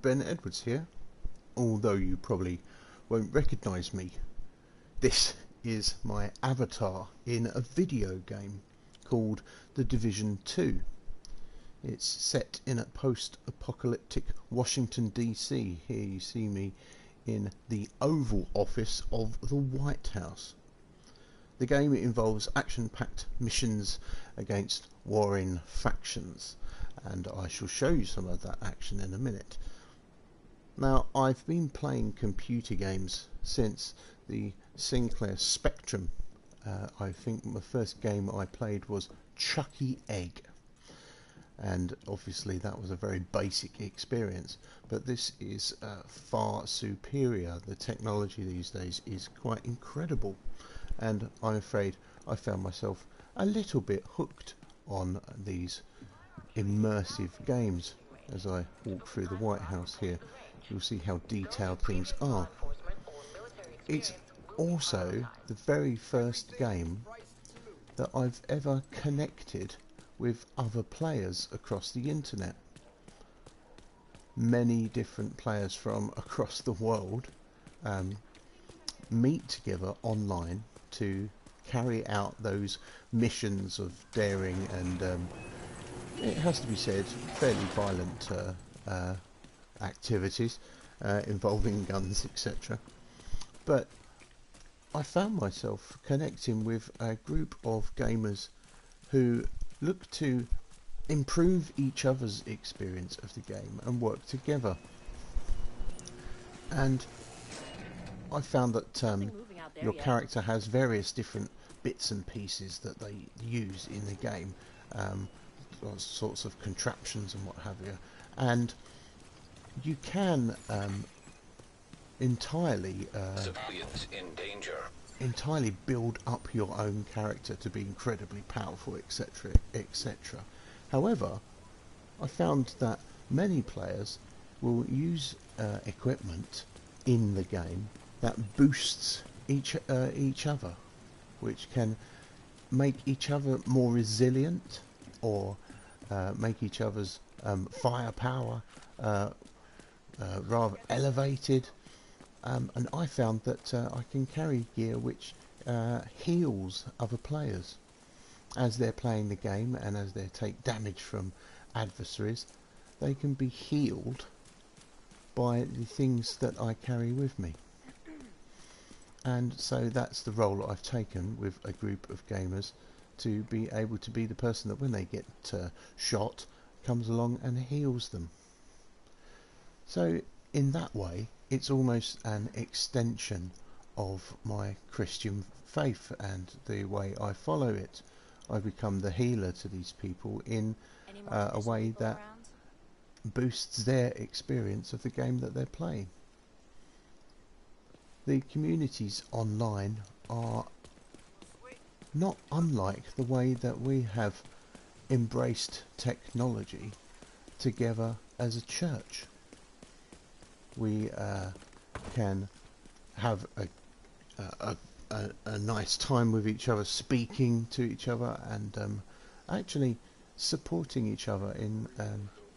Ben Edwards here, although you probably won't recognise me. This is my avatar in a video game called The Division 2. It's set in a post-apocalyptic Washington DC. Here you see me in the Oval Office of the White House. The game involves action-packed missions against warring factions, and I shall show you some of that action in a minute. Now, I've been playing computer games since the Sinclair Spectrum. I think the first game I played was Chucky Egg, and obviously that was a very basic experience, but this is far superior. The technology these days is quite incredible, and I'm afraid I found myself a little bit hooked on these immersive games. As I walk through the White House here, you'll see how detailed things are. It's also the very first game that I've ever connected with other players across the internet. Many different players from across the world meet together online to carry out those missions of daring and it has to be said, fairly violent activities involving guns, etc. But I found myself connecting with a group of gamers who look to improve each other's experience of the game and work together. And I found that your character has various different bits and pieces that they use in the game. All sorts of contraptions and what have you, and you can entirely civilians in danger. Entirely build up your own character to be incredibly powerful, etc., etc. However, I found that many players will use equipment in the game that boosts each other, which can make each other more resilient, or make each other's firepower rather elevated, and I found that I can carry gear which heals other players as they're playing the game, and as they take damage from adversaries, they can be healed by the things that I carry with me. And so that's the role I've taken with a group of gamers, to be able to be the person that when they get shot, comes along and heals them. So in that way, it's almost an extension of my Christian faith and the way I follow it. I become the healer to these people in a way that boosts their experience of the game that they're playing. The communities online are not unlike the way that we have embraced technology together as a church. We can have a nice time with each other, speaking to each other, and actually supporting each other in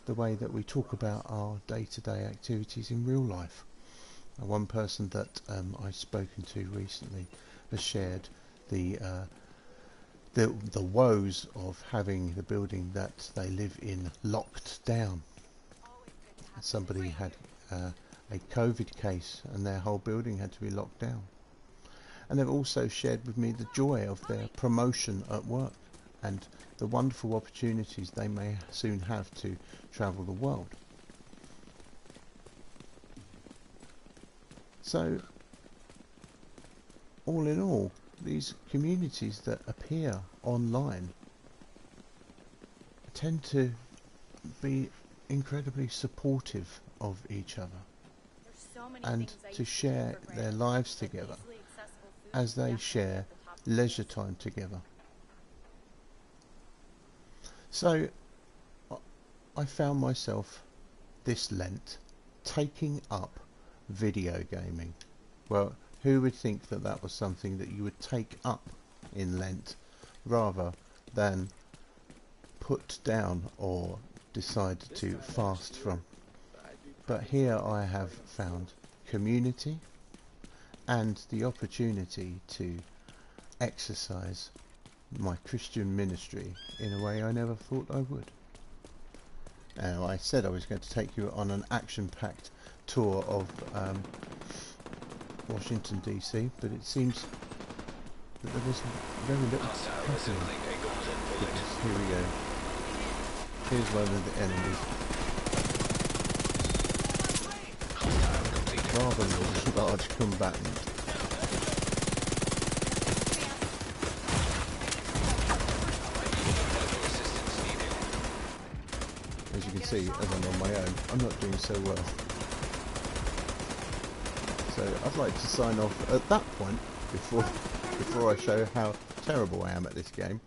the way that we talk about our day-to-day activities in real life. One person that I've spoken to recently has shared the woes of having the building that they live in locked down. Somebody had a COVID case and their whole building had to be locked down. And they've also shared with me the joy of their promotion at work and the wonderful opportunities they may soon have to travel the world. So, all in all, these communities that appear online tend to be incredibly supportive of each other and to share their lives together as they share leisure time together. So I found myself this Lent taking up video gaming. Well, who would think that that was something that you would take up in Lent rather than put down or decide to fast from? But here I have found community and the opportunity to exercise my Christian ministry in a way I never thought I would. Now, I said I was going to take you on an action-packed tour of Washington DC, but it seems that there was very little happening. Because here we go. Here's one of the enemies. Rather large combatant. As you can see, as I'm on my own, I'm not doing so well. So I'd like to sign off at that point before I show how terrible I am at this game,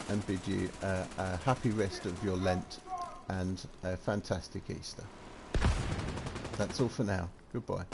and bid you a happy rest of your Lent and a fantastic Easter. That's all for now. Goodbye.